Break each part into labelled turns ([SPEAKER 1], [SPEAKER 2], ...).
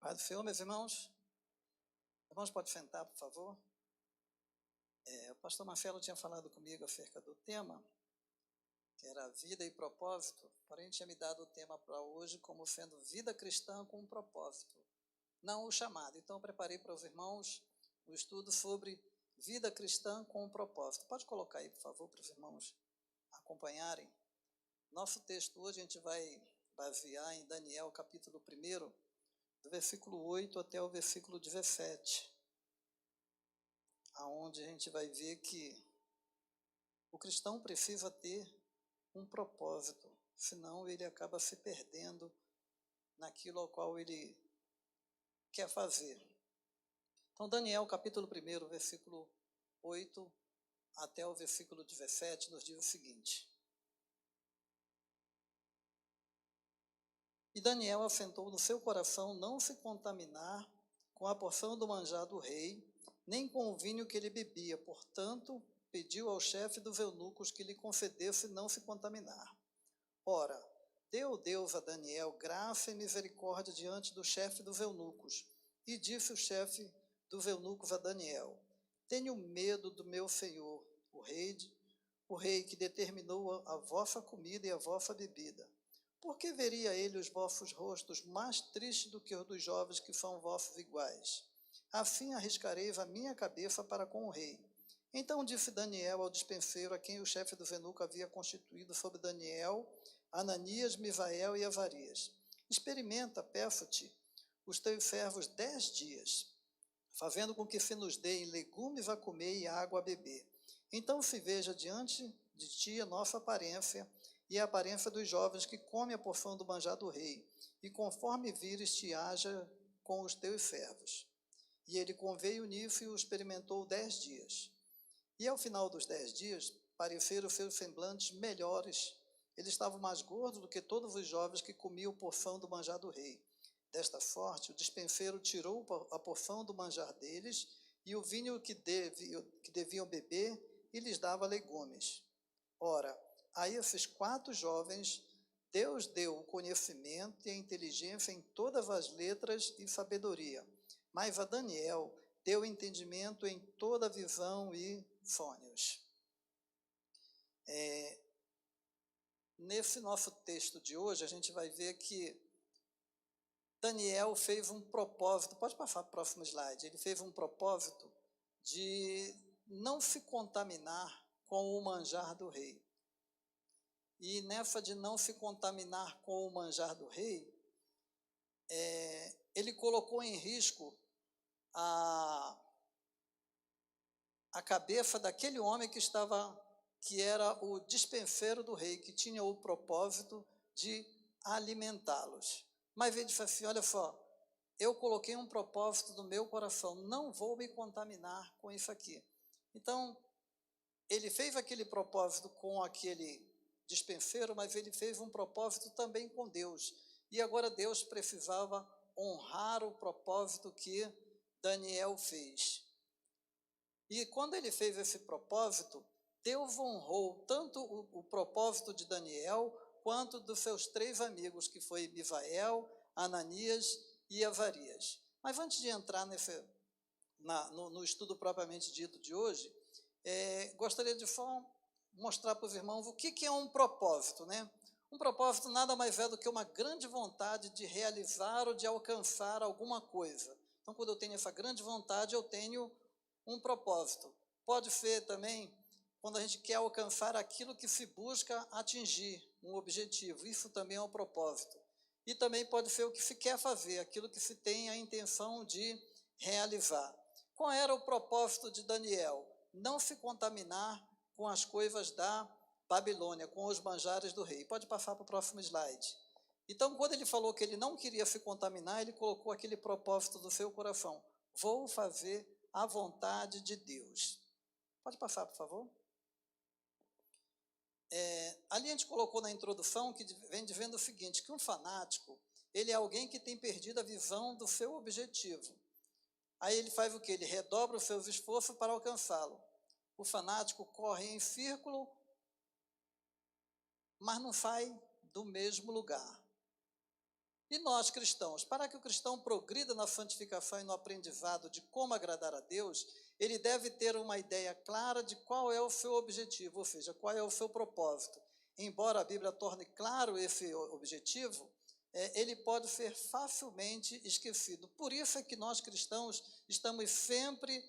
[SPEAKER 1] Paz do Senhor, meus irmãos. Irmãos, pode sentar, por favor. O pastor Marcelo tinha falado comigo acerca do tema, que era vida e propósito, porém tinha me dado o tema para hoje como sendo vida cristã com um propósito, não o chamado. Então eu preparei para os irmãos o estudo sobre vida cristã com um propósito. Pode colocar aí, por favor, para os irmãos acompanharem. Nosso texto hoje a gente vai basear em Daniel, capítulo 1, do versículo 8 até o versículo 17, aonde a gente vai ver que o cristão precisa ter um propósito, senão ele acaba se perdendo naquilo ao qual ele quer fazer. Então, Daniel, capítulo 1, versículo 8 até o versículo 17, nos diz o seguinte: E Daniel assentou no seu coração não se contaminar com a porção do manjar do rei, nem com o vinho que ele bebia. Portanto, pediu ao chefe dos eunucos que lhe concedesse não se contaminar. Ora, deu Deus a Daniel graça e misericórdia diante do chefe dos eunucos. E disse o chefe dos eunucos a Daniel: Tenho medo do meu senhor, o rei que determinou a vossa comida e a vossa bebida. Por que veria ele os vossos rostos mais tristes do que os dos jovens que são vossos iguais? Assim arriscareis a minha cabeça para com o rei. Então disse Daniel ao despenseiro, a quem o chefe do eunuco havia constituído sobre Daniel, Ananias, Misael e Azarias: Experimenta, peço-te, os teus servos 10 dias, fazendo com que se nos deem legumes a comer e água a beber. Então se veja diante de ti a nossa aparência e a aparência dos jovens que comem a porção do manjar do rei, e conforme vires te haja com os teus servos. E ele conveio nisso e o experimentou 10 dias. E ao final dos 10 dias, pareceram seus semblantes melhores. Ele estava mais gordo do que todos os jovens que comiam porção do manjar do rei. Desta sorte, o despenseiro tirou a porção do manjar deles e o vinho que deviam beber e lhes dava legumes. Ora, a esses 4 jovens, Deus deu o conhecimento e a inteligência em todas as letras e sabedoria. Mas a Daniel deu entendimento em toda visão e sonhos. Nesse nosso texto de hoje, a gente vai ver que Daniel fez um propósito, pode passar para o próximo slide, ele fez um propósito de não se contaminar com o manjar do rei. E nessa de não se contaminar com o manjar do rei, ele colocou em risco a cabeça daquele homem que era o despenseiro do rei, que tinha o propósito de alimentá-los. Mas ele disse assim: olha só, eu coloquei um propósito no meu coração, não vou me contaminar com isso aqui. Então, ele fez aquele propósito com aquele despenseiro, mas ele fez um propósito também com Deus. E agora Deus precisava honrar o propósito que Daniel fez. E quando ele fez esse propósito, Deus honrou tanto o propósito de Daniel, quanto dos seus 3 amigos, que foi Misael, Ananias e Azarias. Mas antes de entrar no estudo propriamente dito de hoje, gostaria de só mostrar para os irmãos o que é um propósito, né? Um propósito nada mais é do que uma grande vontade de realizar ou de alcançar alguma coisa. Então, quando eu tenho essa grande vontade, eu tenho um propósito. Pode ser também quando a gente quer alcançar aquilo que se busca atingir, um objetivo. Isso também é um propósito. E também pode ser o que se quer fazer, aquilo que se tem a intenção de realizar. Qual era o propósito de Daniel? Não se contaminar com as coisas da Babilônia, com os manjares do rei. Pode passar para o próximo slide. Então, quando ele falou que ele não queria se contaminar, ele colocou aquele propósito do seu coração: vou fazer a vontade de Deus. Pode passar, por favor? Ali a gente colocou na introdução, que vem dizendo o seguinte, que um fanático, ele é alguém que tem perdido a visão do seu objetivo. Aí ele faz o quê? Ele redobra os seus esforços para alcançá-lo. O fanático corre em círculo, mas não sai do mesmo lugar. E nós, cristãos, para que o cristão progrida na santificação e no aprendizado de como agradar a Deus, ele deve ter uma ideia clara de qual é o seu objetivo, ou seja, qual é o seu propósito. Embora a Bíblia torne claro esse objetivo, ele pode ser facilmente esquecido. Por isso é que nós, cristãos, estamos sempre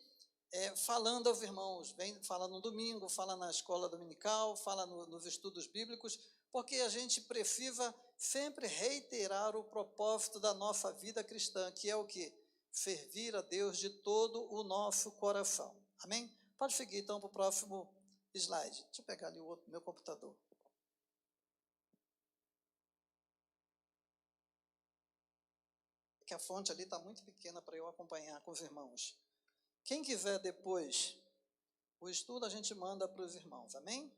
[SPEAKER 1] falando aos irmãos, fala no domingo, fala na escola dominical, fala nos estudos bíblicos, porque a gente precisa sempre reiterar o propósito da nossa vida cristã, que é o quê? Servir a Deus de todo o nosso coração. Amém? Pode seguir então para o próximo slide. Deixa eu pegar ali o outro, meu computador. É que a fonte ali está muito pequena para eu acompanhar com os irmãos. Quem quiser depois o estudo, a gente manda para os irmãos. Amém?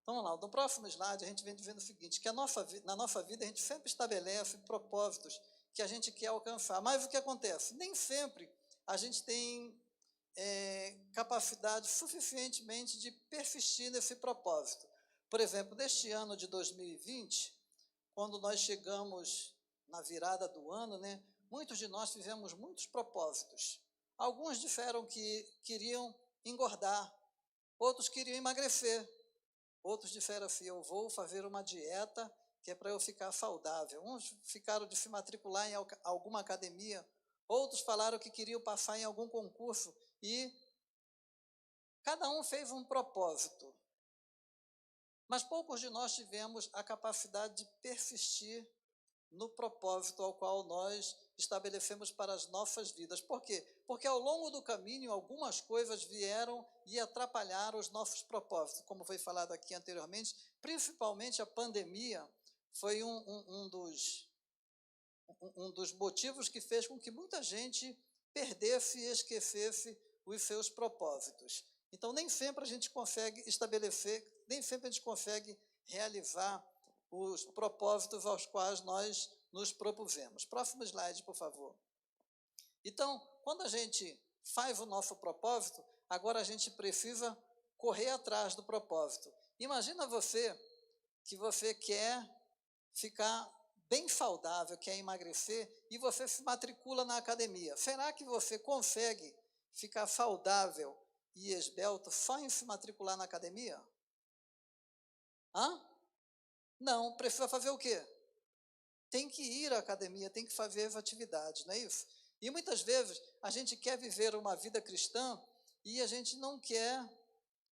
[SPEAKER 1] Vamos lá, no próximo slide a gente vem dizendo o seguinte, que na nossa vida a gente sempre estabelece propósitos que a gente quer alcançar, mas o que acontece? Nem sempre a gente tem capacidade suficientemente de persistir nesse propósito. Por exemplo, neste ano de 2020, quando nós chegamos na virada do ano, né, muitos de nós fizemos muitos propósitos. Alguns disseram que queriam engordar, outros queriam emagrecer, outros disseram assim, eu vou fazer uma dieta que é para eu ficar saudável. Uns ficaram de se matricular em alguma academia, outros falaram que queriam passar em algum concurso, e cada um fez um propósito. Mas poucos de nós tivemos a capacidade de persistir no propósito ao qual nós estabelecemos para as nossas vidas. Por quê? Porque ao longo do caminho algumas coisas vieram e atrapalharam os nossos propósitos, como foi falado aqui anteriormente, principalmente a pandemia foi um dos motivos que fez com que muita gente perdesse e esquecesse os seus propósitos. Então, nem sempre a gente consegue estabelecer, nem sempre a gente consegue realizar os propósitos aos quais nós nos propusemos. Próximo slide, por favor. Então, quando a gente faz o nosso propósito, agora a gente precisa correr atrás do propósito. Imagina que você quer ficar bem saudável, quer emagrecer, e você se matricula na academia. Será que você consegue ficar saudável e esbelto só em se matricular na academia? Não, precisa fazer o quê? Tem que ir à academia, tem que fazer as atividades, não é isso? E muitas vezes a gente quer viver uma vida cristã e a gente não quer,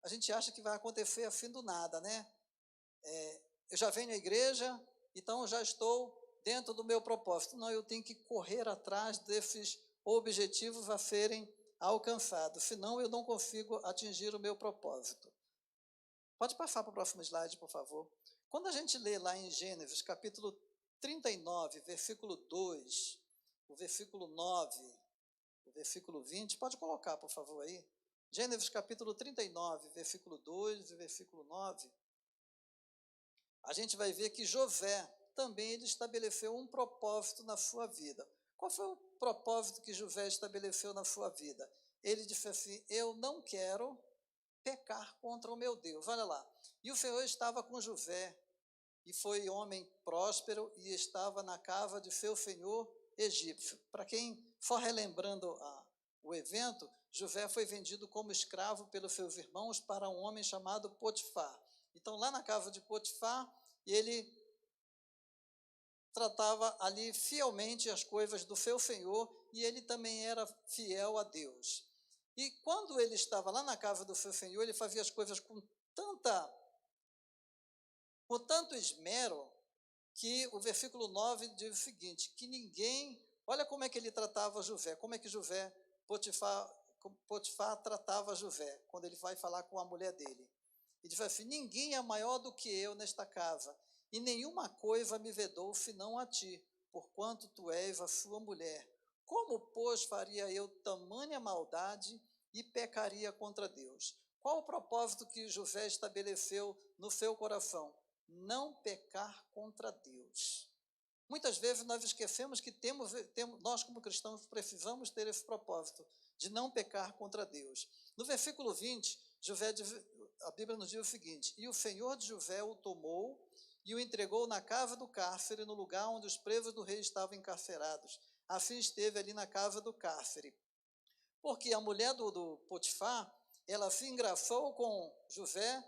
[SPEAKER 1] a gente acha que vai acontecer assim do nada, né? Eu já venho à igreja, então eu já estou dentro do meu propósito. Não, eu tenho que correr atrás desses objetivos a serem alcançados, senão eu não consigo atingir o meu propósito. Pode passar para o próximo slide, por favor. Quando a gente lê lá em Gênesis, capítulo 39, versículo 2, o versículo 9, o versículo 20, pode colocar, por favor, aí. Gênesis, capítulo 39, versículo 2 e versículo 9. A gente vai ver que José também ele estabeleceu um propósito na sua vida. Qual foi o propósito que José estabeleceu na sua vida? Ele disse assim, eu não quero pecar contra o meu Deus. Olha lá. E o Senhor estava com José, e foi homem próspero, e estava na casa de seu senhor egípcio. Para quem, só relembrando o evento, José foi vendido como escravo pelos seus irmãos para um homem chamado Potifar. Então, lá na casa de Potifar, ele tratava ali fielmente as coisas do seu senhor, e ele também era fiel a Deus. E quando ele estava lá na casa do seu senhor, ele fazia as coisas com tanto esmero, que o versículo 9 diz o seguinte, que ninguém, olha como é que ele tratava José, como é que Potifar tratava José, quando ele vai falar com a mulher dele. Ele diz assim, ninguém é maior do que eu nesta casa, e nenhuma coisa me vedou, senão a ti, porquanto tu és a sua mulher. Como, pois, faria eu tamanha maldade e pecaria contra Deus? Qual o propósito que José estabeleceu no seu coração? Não pecar contra Deus. Muitas vezes nós esquecemos que nós como cristãos precisamos ter esse propósito de não pecar contra Deus. No versículo 20, a Bíblia nos diz o seguinte, e o Senhor de José o tomou e o entregou na cava do cárcere, no lugar onde os presos do rei estavam encarcerados. Assim esteve ali na cava do cárcere. Porque a mulher do Potifar, ela se engraçou com José,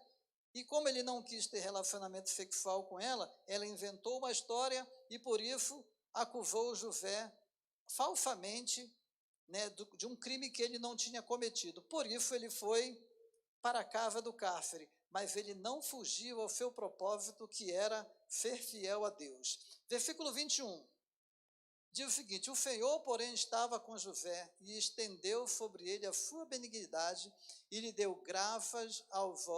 [SPEAKER 1] e como ele não quis ter relacionamento sexual com ela, ela inventou uma história e por isso acusou José falsamente, né, de um crime que ele não tinha cometido. Por isso ele foi para a cava do cárcere, mas ele não fugiu ao seu propósito, que era ser fiel a Deus. Versículo 21. Diz o seguinte: o Senhor, porém, estava com José e estendeu sobre ele a sua benignidade e lhe deu graça aos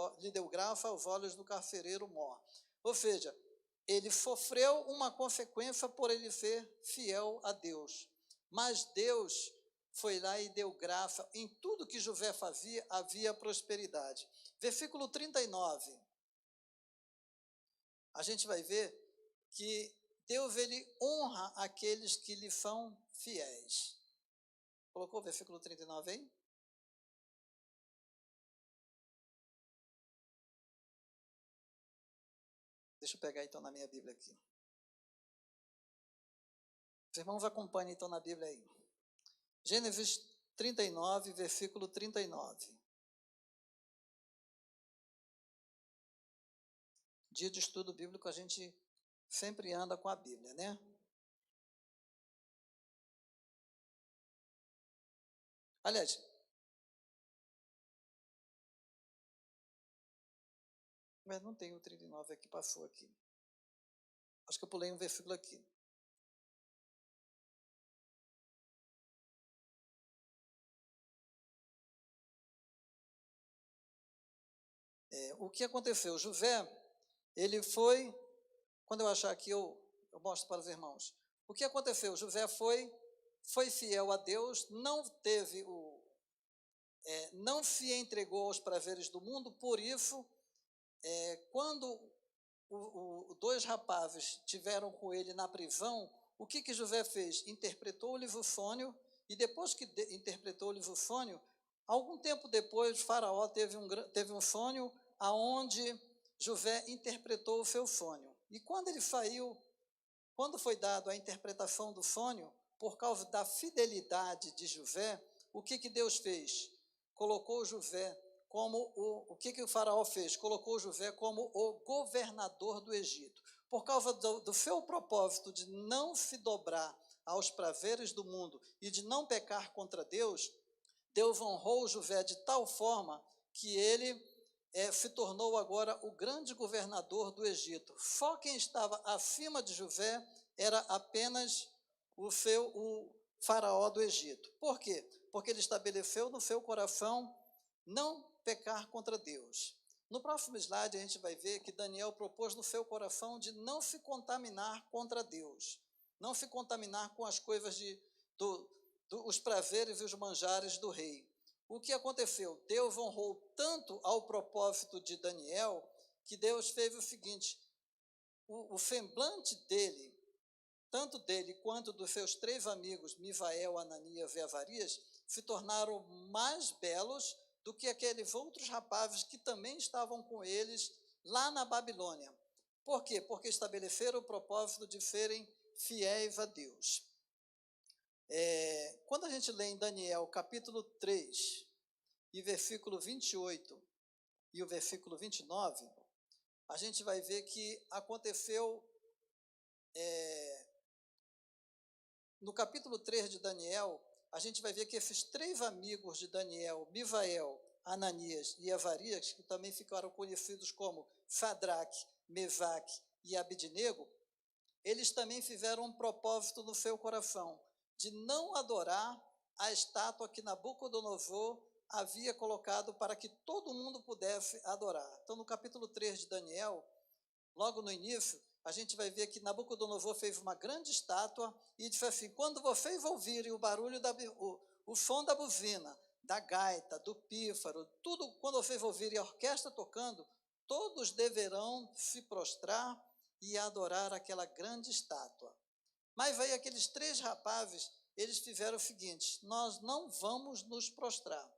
[SPEAKER 1] olhos do carcereiro mor. Ou seja, ele sofreu uma consequência por ele ser fiel a Deus. Mas Deus foi lá e deu graça. Em tudo que José fazia, havia prosperidade. Versículo 39. A gente vai ver que Deus, ele honra aqueles que lhe são fiéis. Colocou o versículo 39 aí? Deixa eu pegar então na minha Bíblia aqui. Os irmãos acompanhem então na Bíblia aí. Gênesis 39, versículo 39. Dia de estudo bíblico, a gente sempre anda com a Bíblia, né? Aliás, mas não tem o 39 aqui, passou aqui. Acho que eu pulei um versículo aqui. O que aconteceu? José, ele foi, quando eu achar aqui, eu mostro para os irmãos. O que aconteceu? José foi fiel a Deus, não se entregou aos prazeres do mundo, por isso, quando dois rapazes tiveram com ele na prisão, o que José fez? Interpretou-lhe o sonho, e depois que interpretou-lhe o sonho, algum tempo depois, Faraó teve um sonho aonde José interpretou o seu sonho. E quando ele saiu, quando foi dado a interpretação do sonho, por causa da fidelidade de José, o que Deus fez? Colocou José como o que o faraó fez? Colocou José como o governador do Egito. Por causa do seu propósito de não se dobrar aos prazeres do mundo e de não pecar contra Deus, Deus honrou José de tal forma que ele se tornou agora o grande governador do Egito. Só quem estava acima de José era apenas o faraó do Egito. Por quê? Porque ele estabeleceu no seu coração não pecar contra Deus. No próximo slide, a gente vai ver que Daniel propôs no seu coração de não se contaminar contra Deus, não se contaminar com as coisas os prazeres e os manjares do rei. O que aconteceu? Deus honrou tanto ao propósito de Daniel, que Deus fez o seguinte: o semblante dele, tanto dele quanto dos seus 3 amigos, Misael, Ananias e Azarias, se tornaram mais belos do que aqueles outros rapazes que também estavam com eles lá na Babilônia. Por quê? Porque estabeleceram o propósito de serem fiéis a Deus. Quando a gente lê em Daniel, capítulo 3, e versículo 28 e o versículo 29, a gente vai ver que aconteceu, no capítulo 3 de Daniel, a gente vai ver que esses 3 amigos de Daniel, Misael, Ananias e Azarias, que também ficaram conhecidos como Sadraque, Mesaque e Abednego, eles também fizeram um propósito no seu coração, de não adorar a estátua que Nabucodonosor havia colocado para que todo mundo pudesse adorar. Então, no capítulo 3 de Daniel, logo no início, a gente vai ver que Nabucodonosor fez uma grande estátua e disse assim: quando vocês ouvirem o barulho, o som da buzina, da gaita, do pífaro, tudo, quando vocês ouvirem a orquestra tocando, todos deverão se prostrar e adorar aquela grande estátua. Mas aí aqueles 3 rapazes, eles fizeram o seguinte: nós não vamos nos prostrar.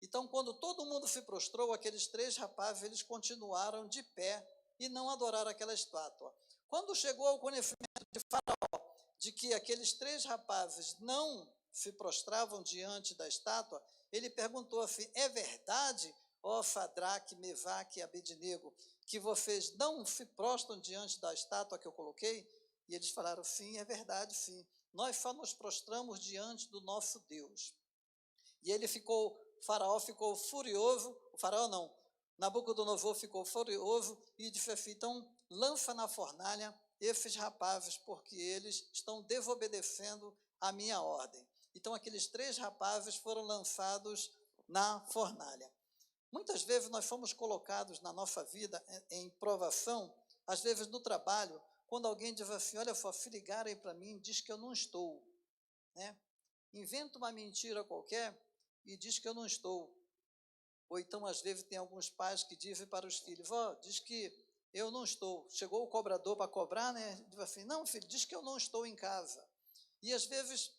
[SPEAKER 1] Então, quando todo mundo se prostrou, aqueles 3 rapazes, eles continuaram de pé e não adorar aquela estátua. Quando chegou ao conhecimento de Faraó de que aqueles 3 rapazes não se prostravam diante da estátua, ele perguntou assim: é verdade, ó Sadraque, Mesaque e Abednego, que vocês não se prostram diante da estátua que eu coloquei? E eles falaram: sim, é verdade, sim. Nós só nos prostramos diante do nosso Deus. E Faraó ficou furioso, Faraó não, Nabucodonosor ficou furioso e disse assim: então lança na fornalha esses rapazes, porque eles estão desobedecendo a minha ordem. Então aqueles 3 rapazes foram lançados na fornalha. Muitas vezes nós fomos colocados na nossa vida em provação, às vezes no trabalho, quando alguém diz assim: olha só, se ligarem para mim, diz que eu não estou, né? Inventa uma mentira qualquer e diz que eu não estou. Ou então, às vezes, tem alguns pais que dizem para os filhos: diz que eu não estou. Chegou o cobrador para cobrar, né? Diz assim: não, filho, diz que eu não estou em casa. E, às vezes,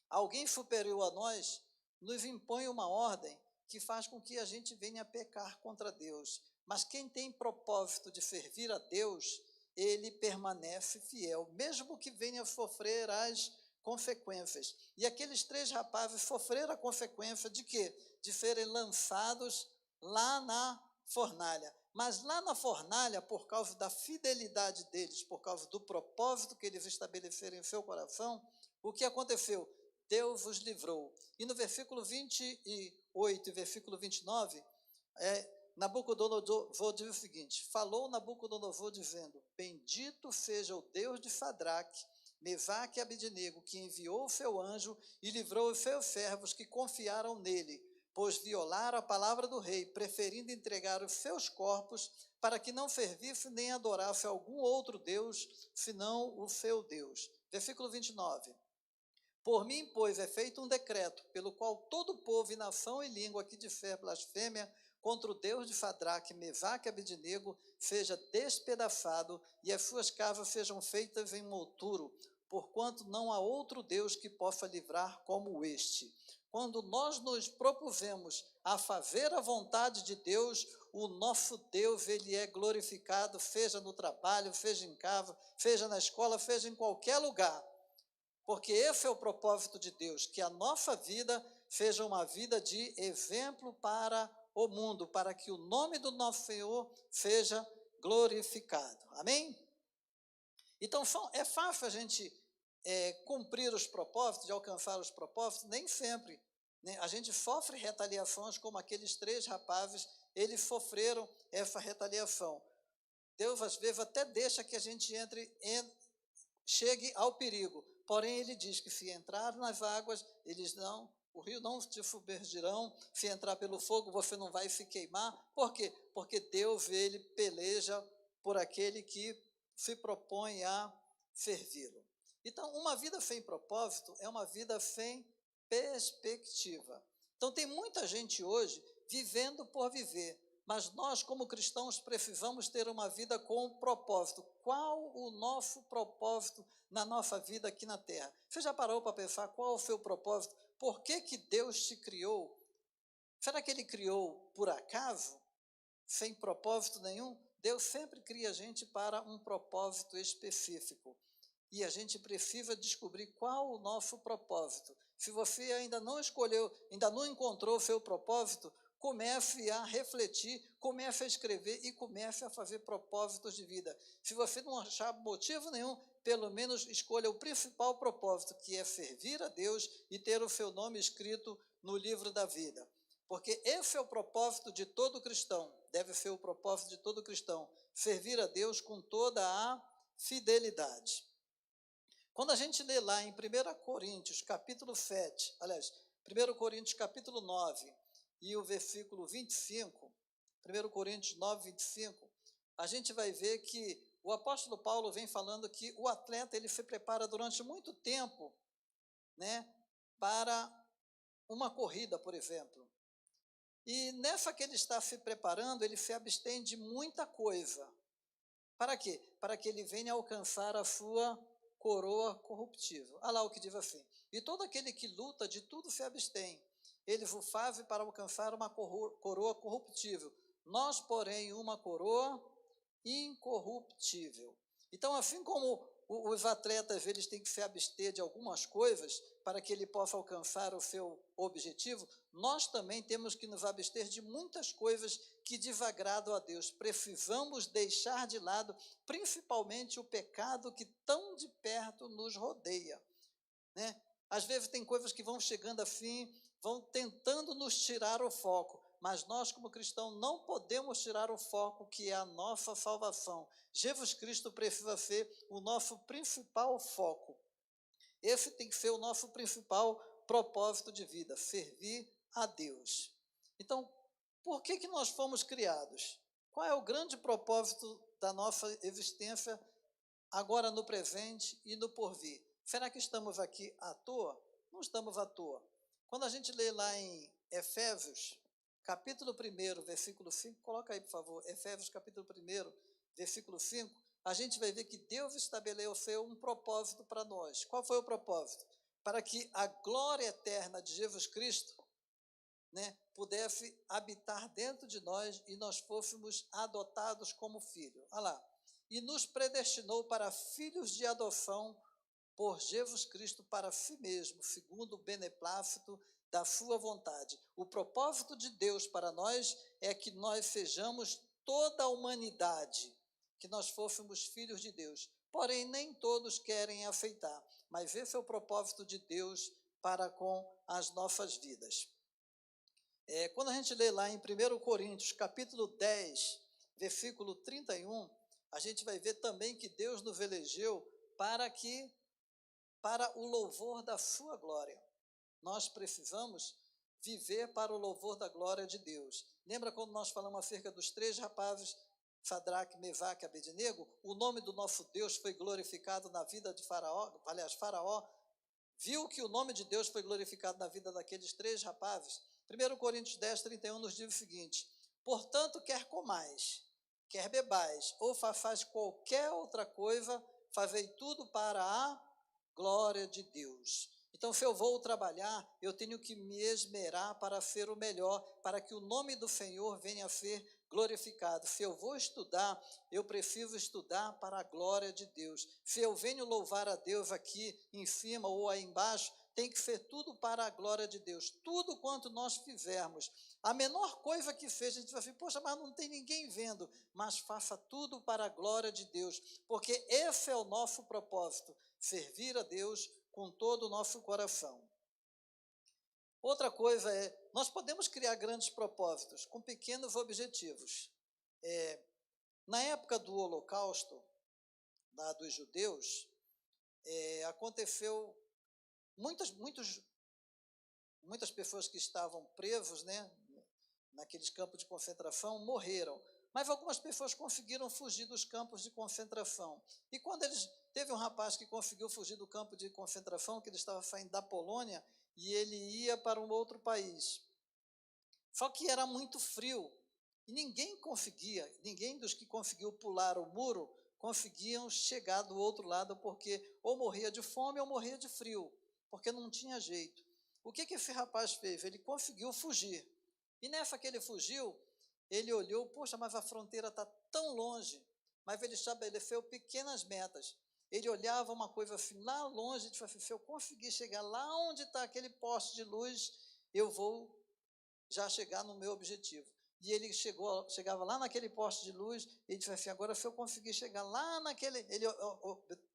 [SPEAKER 1] alguém superior a nós nos impõe uma ordem que faz com que a gente venha a pecar contra Deus. Mas quem tem propósito de servir a Deus, ele permanece fiel, mesmo que venha a sofrer as consequências. E aqueles 3 rapazes sofreram a consequência de quê? De serem lançados lá na fornalha. Mas lá na fornalha, por causa da fidelidade deles, por causa do propósito que eles estabeleceram em seu coração, o que aconteceu? Deus os livrou. E no versículo 28 e versículo 29, Nabucodonosor diz o seguinte: falou Nabucodonosor dizendo: bendito seja o Deus de Sadraque, Mesaque e Abednego, que enviou o seu anjo e livrou os seus servos que confiaram nele, pois violaram a palavra do rei, preferindo entregar os seus corpos para que não servisse nem adorasse algum outro Deus, senão o seu Deus. Versículo 29. Por mim, pois, é feito um decreto, pelo qual todo povo e nação e língua que disser blasfêmia contra o Deus de Sadraque, Mesaque e Abednego seja despedaçado e as suas casas sejam feitas em monturo, porquanto não há outro Deus que possa livrar como este. Quando nós nos propusemos a fazer a vontade de Deus, o nosso Deus, ele é glorificado, seja no trabalho, seja em casa, seja na escola, seja em qualquer lugar. Porque esse é o propósito de Deus, que a nossa vida seja uma vida de exemplo para o mundo, para que o nome do nosso Senhor seja glorificado. Amém? Então, é fácil a gente cumprir os propósitos, de alcançar os propósitos? Nem sempre. Né? A gente sofre retaliações, como aqueles 3 rapazes, eles sofreram essa retaliação. Deus, às vezes, até deixa que a gente chegue ao perigo. Porém, ele diz que se entrar nas águas, o rio não te submergirão, se entrar pelo fogo, você não vai se queimar. Por quê? Porque Deus, ele peleja por aquele que se propõe a servi-lo. Então, uma vida sem propósito é uma vida sem perspectiva. Então, tem muita gente hoje vivendo por viver, mas nós, como cristãos, precisamos ter uma vida com propósito. Qual o nosso propósito na nossa vida aqui na Terra? Você já parou para pensar qual o seu propósito? Por que Deus te criou? Será que Ele criou por acaso? Sem propósito nenhum? Deus sempre cria a gente para um propósito específico. E a gente precisa descobrir qual o nosso propósito. Se você ainda não escolheu, ainda não encontrou o seu propósito, comece a refletir, comece a escrever e comece a fazer propósitos de vida. Se você não achar motivo nenhum, pelo menos escolha o principal propósito, que é servir a Deus e ter o seu nome escrito no livro da vida. Porque esse é o propósito de todo cristão, deve ser o propósito de todo cristão, servir a Deus com toda a fidelidade. Quando a gente lê lá em 1 Coríntios, capítulo 7, aliás, 1 Coríntios, capítulo 9, e o versículo 25, 1 Coríntios 9, 25, a gente vai ver que o apóstolo Paulo vem falando que o atleta, ele se prepara durante muito tempo, né, para uma corrida, por exemplo. E nessa que ele está se preparando, ele se abstém de muita coisa. Para quê? Para que ele venha alcançar a sua coroa corruptível. Olha lá o que diz assim: e todo aquele que luta de tudo se abstém. Ele vos faz para alcançar uma coroa corruptível. Nós, porém, uma coroa incorruptível. Então, assim como os atletas eles têm que se abster de algumas coisas para que ele possa alcançar o seu objetivo, nós também temos que nos abster de muitas coisas que desagradam a Deus. Precisamos deixar de lado, principalmente o pecado que tão de perto nos rodeia, né? Às vezes tem coisas que vão chegando assim, vão tentando nos tirar o foco, mas nós como cristãos não podemos tirar o foco que é a nossa salvação. Jesus Cristo precisa ser o nosso principal foco. Esse tem que ser o nosso principal propósito de vida, servir a Deus. Então, por que nós fomos criados? Qual é o grande propósito da nossa existência agora no presente e no porvir? Será que estamos aqui à toa? Não estamos à toa. Quando a gente lê lá em Efésios, capítulo 1, versículo 5, coloca aí, por favor, Efésios, capítulo 1, versículo 5, a gente vai ver que Deus estabeleceu um propósito para nós. Qual foi o propósito? Para que a glória eterna de Jesus Cristo, né, pudesse habitar dentro de nós e nós fôssemos adotados como filho. Olha lá. E nos predestinou para filhos de adoção por Jesus Cristo para si mesmo, segundo o beneplácito da sua vontade. O propósito de Deus para nós é que nós sejamos toda a humanidade, que nós fôssemos filhos de Deus. Porém, nem todos querem aceitar, mas esse é o propósito de Deus para com as nossas vidas. Quando a gente lê lá em 1 Coríntios, capítulo 10, versículo 31, a gente vai ver também que Deus nos elegeu para o louvor da sua glória. Nós precisamos viver para o louvor da glória de Deus. Lembra quando nós falamos acerca dos 3 rapazes, Sadraque, Mesaque e Abednego? O nome do nosso Deus foi glorificado na vida de Faraó. Aliás, Faraó viu que o nome de Deus foi glorificado na vida daqueles 3 rapazes. 1 Coríntios 10, 31 nos diz o seguinte: portanto, quer comais, quer bebais, ou façais qualquer outra coisa, fazei tudo para a glória de Deus. Então, se eu vou trabalhar, eu tenho que me esmerar para ser o melhor, para que o nome do Senhor venha a ser glorificado. Se eu vou estudar, eu preciso estudar para a glória de Deus. Se eu venho louvar a Deus aqui em cima ou aí embaixo, tem que ser tudo para a glória de Deus. Tudo quanto nós fizermos, a menor coisa que seja, a gente vai dizer, poxa, mas não tem ninguém vendo, mas faça tudo para a glória de Deus, porque esse é o nosso propósito, servir a Deus com todo o nosso coração. Outra coisa nós podemos criar grandes propósitos com pequenos objetivos. Na época do Holocausto, dos judeus, aconteceu muitas pessoas que estavam presos, né, naqueles campos de concentração, morreram. Mas algumas pessoas conseguiram fugir dos campos de concentração. E quando teve um rapaz que conseguiu fugir do campo de concentração, que ele estava saindo da Polônia, e ele ia para um outro país. Só que era muito frio, e ninguém dos que conseguiu pular o muro, conseguiam chegar do outro lado, porque ou morria de fome ou morria de frio, porque não tinha jeito. O que esse rapaz fez? Ele conseguiu fugir. E nessa que ele fugiu, ele olhou, poxa, mas a fronteira está tão longe, mas ele estabeleceu pequenas metas. Ele olhava uma coisa assim, lá longe, e disse assim, se eu conseguir chegar lá onde está aquele poste de luz, eu vou já chegar no meu objetivo. E ele chegava lá naquele poste de luz, e disse assim, agora se eu conseguir chegar lá naquele... Ele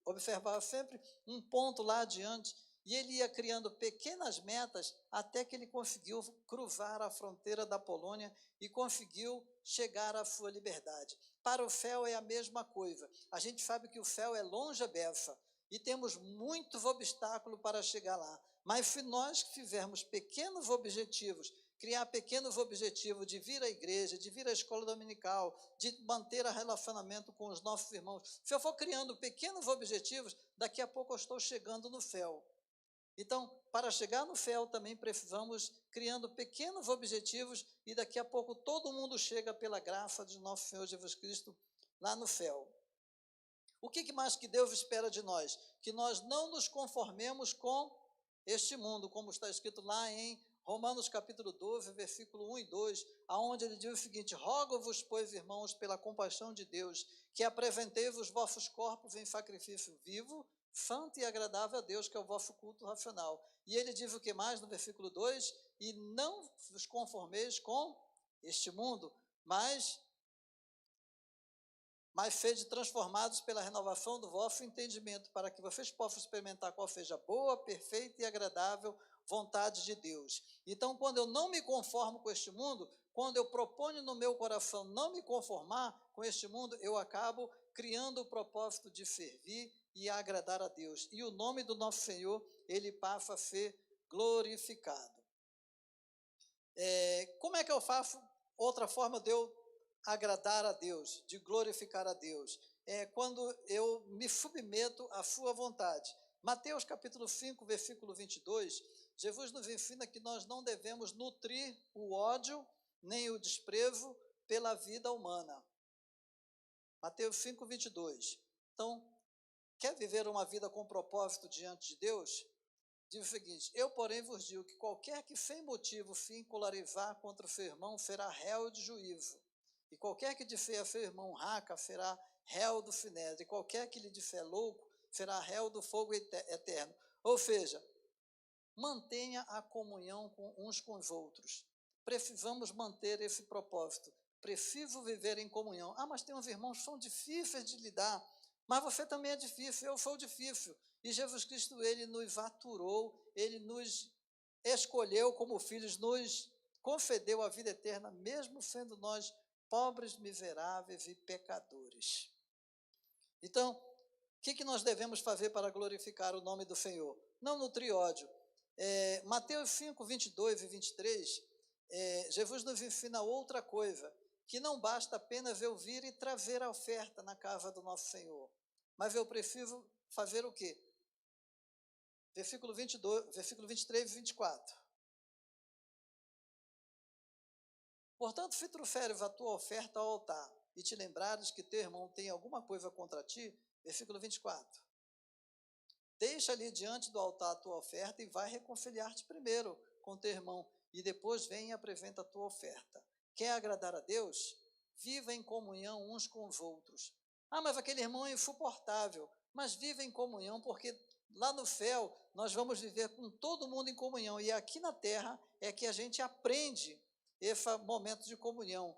[SPEAKER 1] observava sempre um ponto lá adiante, e ele ia criando pequenas metas até que ele conseguiu cruzar a fronteira da Polônia e conseguiu chegar à sua liberdade. Para o céu é a mesma coisa. A gente sabe que o céu é longe a beça e temos muitos obstáculos para chegar lá. Mas se nós fizermos pequenos objetivos, criar pequenos objetivos de vir à igreja, de vir à escola dominical, de manter relacionamento com os nossos irmãos, se eu for criando pequenos objetivos, daqui a pouco eu estou chegando no céu. Então, para chegar no céu também precisamos criando pequenos objetivos e daqui a pouco todo mundo chega pela graça de nosso Senhor Jesus Cristo lá no céu. O que mais que Deus espera de nós? Que nós não nos conformemos com este mundo, como está escrito lá em Romanos capítulo 12, versículo 1 e 2, aonde ele diz o seguinte: rogo-vos, pois, irmãos, pela compaixão de Deus, que apresenteis os vossos corpos em sacrifício vivo, santo e agradável a Deus, que é o vosso culto racional. E ele diz o que mais no versículo 2? E não vos conformeis com este mundo, mas sede transformados pela renovação do vosso entendimento, para que vocês possam experimentar qual seja a boa, perfeita e agradável vontade de Deus. Então, quando eu não me conformo com este mundo, quando eu proponho no meu coração não me conformar com este mundo, eu acabo criando o propósito de servir e agradar a Deus. E o nome do nosso Senhor, ele passa a ser glorificado. Como é que eu faço outra forma de eu agradar a Deus, de glorificar a Deus? Quando eu me submeto à sua vontade. Mateus capítulo 5, versículo 22, Jesus nos ensina que nós não devemos nutrir o ódio nem o desprezo pela vida humana. Mateus 5, 22. Então, quer viver uma vida com propósito diante de Deus? Diz o seguinte: eu, porém, vos digo que qualquer que sem motivo se encolarizar contra o seu irmão será réu de juízo. E qualquer que disser a seu irmão raca será réu do sinédrio. E qualquer que lhe disser louco será réu do fogo eterno. Ou seja, mantenha a comunhão uns com os outros. Precisamos manter esse propósito. Preciso viver em comunhão. Mas tem uns irmãos que são difíceis de lidar. Mas você também é difícil, eu sou difícil. E Jesus Cristo, ele nos aturou, ele nos escolheu como filhos, nos concedeu a vida eterna, mesmo sendo nós pobres, miseráveis e pecadores. Então, o que nós devemos fazer para glorificar o nome do Senhor? Não nutrir ódio. Mateus 5, 22 e 23, Jesus nos ensina outra coisa, que não basta apenas eu vir e trazer a oferta na casa do nosso Senhor, mas eu preciso fazer o quê? Versículo 23 e 24. Portanto, se trouxeres a tua oferta ao altar, e te lembrares que teu irmão tem alguma coisa contra ti, versículo 24. Deixa ali diante do altar a tua oferta e vai reconciliar-te primeiro com teu irmão, e depois vem e apresenta a tua oferta. Quer agradar a Deus? Viva em comunhão uns com os outros. Mas aquele irmão é insuportável. Mas viva em comunhão, porque lá no céu nós vamos viver com todo mundo em comunhão. E aqui na terra é que a gente aprende esse momento de comunhão.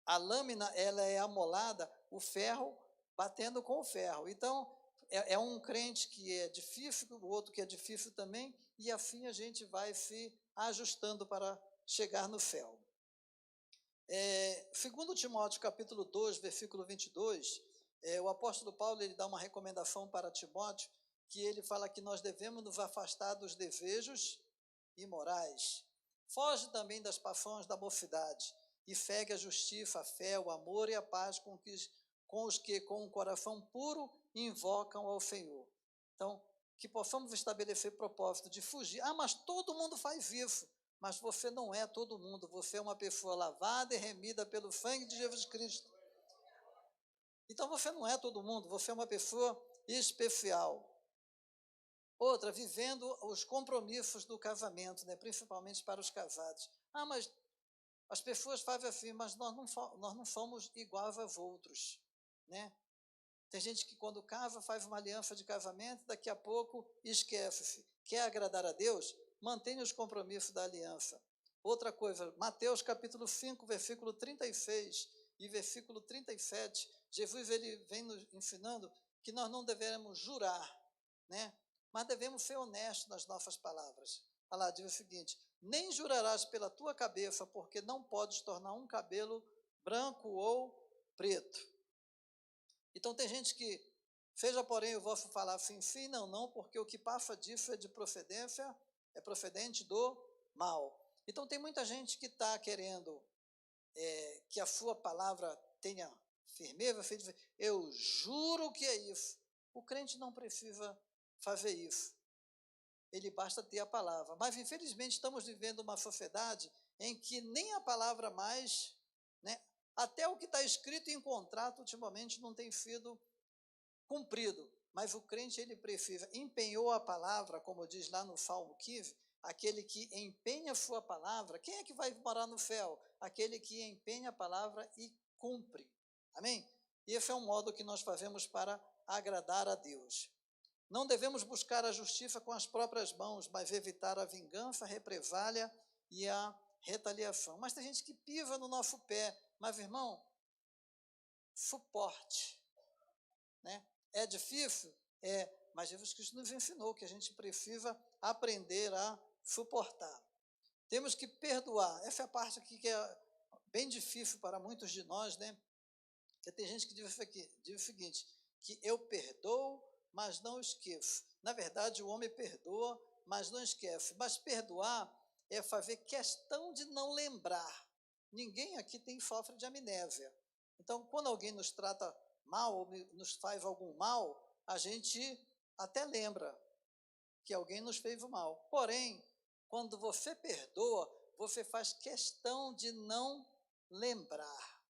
[SPEAKER 1] A lâmina, ela é amolada, o ferro batendo com o ferro. Então, é um crente que é difícil, o outro que é difícil também, e assim a gente vai se ajustando para chegar no céu. Segundo Timóteo, capítulo 2, versículo 22, o apóstolo Paulo, ele dá uma recomendação para Timóteo, que ele fala que nós devemos nos afastar dos desejos imorais. Foge também das paixões da mocidade, e segue a justiça, a fé, o amor e a paz com os que, com um coração puro, invocam ao Senhor. Então, que possamos estabelecer propósito de fugir. Mas todo mundo faz isso. Mas você não é todo mundo. Você é uma pessoa lavada e remida pelo sangue de Jesus Cristo. Então, você não é todo mundo. Você é uma pessoa especial. Outra, vivendo os compromissos do casamento, né? Principalmente para os casados. Mas as pessoas fazem assim, mas nós não somos iguais aos outros, né? Tem gente que quando casa faz uma aliança de casamento, daqui a pouco esquece-se. Quer agradar a Deus? Mantenha os compromissos da aliança. Outra coisa, Mateus capítulo 5, versículo 36 e versículo 37, Jesus ele vem nos ensinando que nós não devemos jurar, né? Mas devemos ser honestos nas nossas palavras. Olha lá, diz o seguinte: nem jurarás pela tua cabeça, porque não podes tornar um cabelo branco ou preto. Então tem gente que, seja porém o vosso falar sim, não, porque o que passa disso é de procedência, é procedente do mal. Então tem muita gente que está querendo que a sua palavra tenha firmeza, eu juro que é isso. O crente não precisa fazer isso. Ele basta ter a palavra. Mas, infelizmente, estamos vivendo uma sociedade em que nem a palavra mais, né, até o que está escrito em contrato, ultimamente, não tem sido cumprido. Mas o crente, ele precisa, empenhou a palavra, como diz lá no Salmo 15, aquele que empenha a sua palavra, quem é que vai morar no céu? Aquele que empenha a palavra e cumpre. Amém? E esse é um modo que nós fazemos para agradar a Deus. Não devemos buscar a justiça com as próprias mãos, mas evitar a vingança, a represália e a retaliação. Mas tem gente que piva no nosso pé. Mas, irmão, suporte, né? É difícil? É, mas Jesus Cristo nos ensinou que a gente precisa aprender a suportar. Temos que perdoar. Essa é a parte aqui que é bem difícil para muitos de nós, né? Porque tem gente que diz o seguinte, que eu perdoo, mas não esqueço. Na verdade, o homem perdoa, mas não esquece. Mas perdoar é fazer questão de não lembrar. Ninguém aqui sofre de amnésia. Então, quando alguém nos trata mal ou nos faz algum mal, a gente até lembra que alguém nos fez o mal. Porém, quando você perdoa, você faz questão de não lembrar.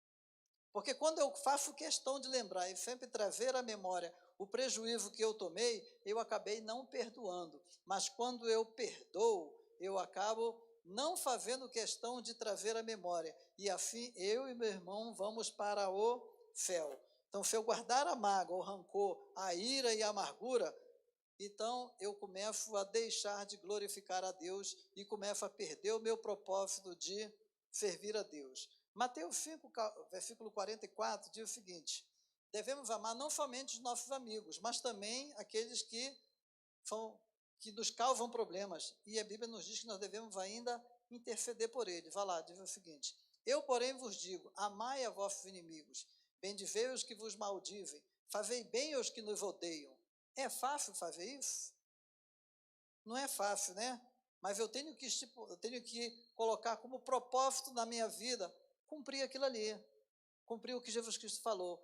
[SPEAKER 1] Porque quando eu faço questão de lembrar e sempre trazer à memória o prejuízo que eu tomei, eu acabei não perdoando. Mas quando eu perdoo, eu acabo não fazendo questão de trazer à memória. E assim eu e meu irmão vamos para o céu. Então, se eu guardar a mágoa, o rancor, a ira e a amargura, então eu começo a deixar de glorificar a Deus e começo a perder o meu propósito de servir a Deus. Mateus 5, versículo 44, diz o seguinte, devemos amar não somente os nossos amigos, mas também aqueles que nos causam problemas. E a Bíblia nos diz que nós devemos ainda interceder por eles. Vai lá, diz o seguinte, eu, porém, vos digo, amai a vossos inimigos, bendizei os que vos maldizem, fazei bem aos que nos odeiam. É fácil fazer isso? Não é fácil, né? Mas eu tenho que colocar como propósito na minha vida cumprir aquilo ali, cumprir o que Jesus Cristo falou,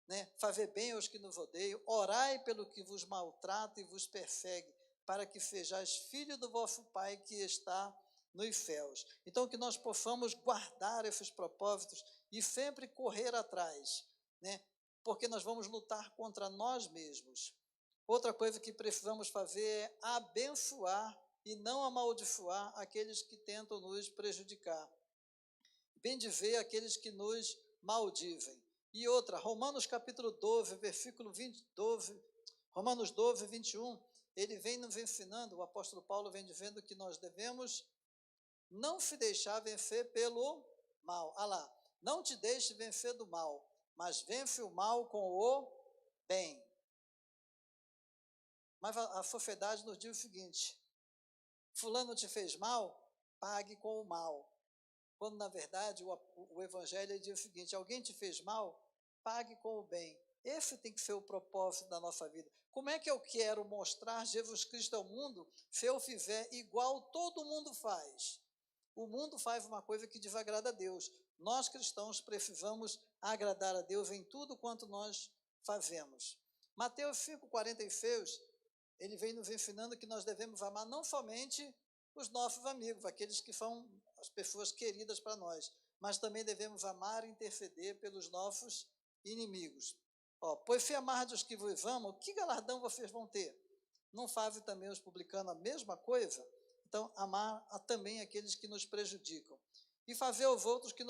[SPEAKER 1] né? Fazer bem aos que nos odeiam, orai pelo que vos maltrata e vos persegue, para que sejais filhos do vosso Pai que está nos céus. Então, que nós possamos guardar esses propósitos e sempre correr atrás, né? Porque nós vamos lutar contra nós mesmos. Outra coisa que precisamos fazer é abençoar e não amaldiçoar aqueles que tentam nos prejudicar. Bendizer aqueles que nos maldizem. E outra, Romanos capítulo 12, versículo 12, Romanos 12, 21, ele vem nos ensinando, o apóstolo Paulo vem dizendo que nós devemos não se deixar vencer pelo mal. Ah lá, não te deixe vencer do mal, mas vence o mal com o bem. Mas a sociedade nos diz o seguinte, fulano te fez mal, pague com o mal. Quando, na verdade, o Evangelho diz o seguinte, alguém te fez mal, pague com o bem. Esse tem que ser o propósito da nossa vida. Como é que eu quero mostrar Jesus Cristo ao mundo se eu fizer igual todo mundo faz? O mundo faz uma coisa que desagrada a Deus. Nós, cristãos, precisamos agradar a Deus em tudo quanto nós fazemos. Mateus 5,46, ele vem nos ensinando que nós devemos amar não somente os nossos amigos, aqueles que são as pessoas queridas para nós, mas também devemos amar e interceder pelos nossos inimigos. Pois se amardes os que vos amam, que galardão vocês vão ter? Não fazem também os publicanos a mesma coisa? Então, amar também aqueles que nos prejudicam. E fazer aos outros que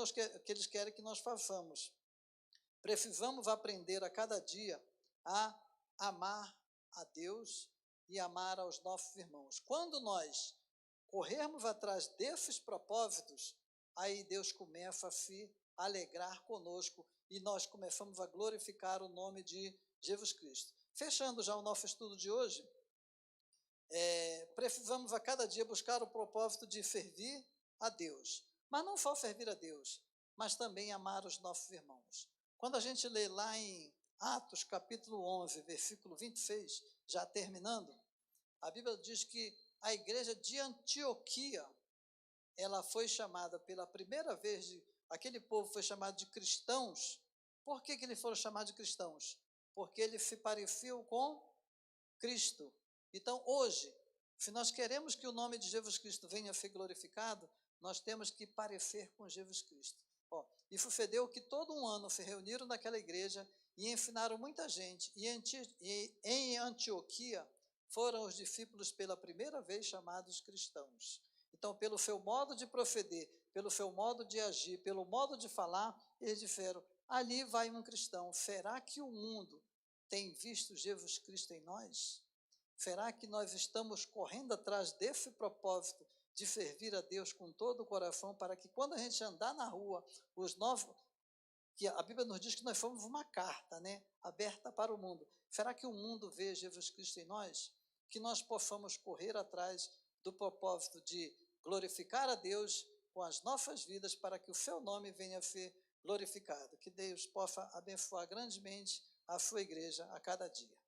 [SPEAKER 1] eles querem que nós façamos. Precisamos aprender a cada dia a amar a Deus e amar aos nossos irmãos. Quando nós corrermos atrás desses propósitos, aí Deus começa a se alegrar conosco e nós começamos a glorificar o nome de Jesus Cristo. Fechando já o nosso estudo de hoje, precisamos a cada dia buscar o propósito de servir a Deus. Mas não só servir a Deus, mas também amar os nossos irmãos. Quando a gente lê lá em Atos capítulo 11, versículo 26, já terminando, a Bíblia diz que a igreja de Antioquia, ela foi chamada pela primeira vez, aquele povo foi chamado de cristãos. Por que eles foram chamados de cristãos? Porque eles se pareciam com Cristo. Então, hoje, se nós queremos que o nome de Jesus Cristo venha a ser glorificado, nós temos que parecer com Jesus Cristo. E sucedeu que todo um ano se reuniram naquela igreja e ensinaram muita gente. E em Antioquia foram os discípulos pela primeira vez chamados cristãos. Então, pelo seu modo de proceder, pelo seu modo de agir, pelo modo de falar, eles disseram: ali vai um cristão. Será que o mundo tem visto Jesus Cristo em nós? Será que nós estamos correndo atrás desse propósito de servir a Deus com todo o coração, para que quando a gente andar na rua, os novos, que a Bíblia nos diz que nós somos uma carta, né, aberta para o mundo. Será que o mundo vê Jesus Cristo em nós? Que nós possamos correr atrás do propósito de glorificar a Deus com as nossas vidas, para que o seu nome venha a ser glorificado. Que Deus possa abençoar grandemente a sua igreja a cada dia.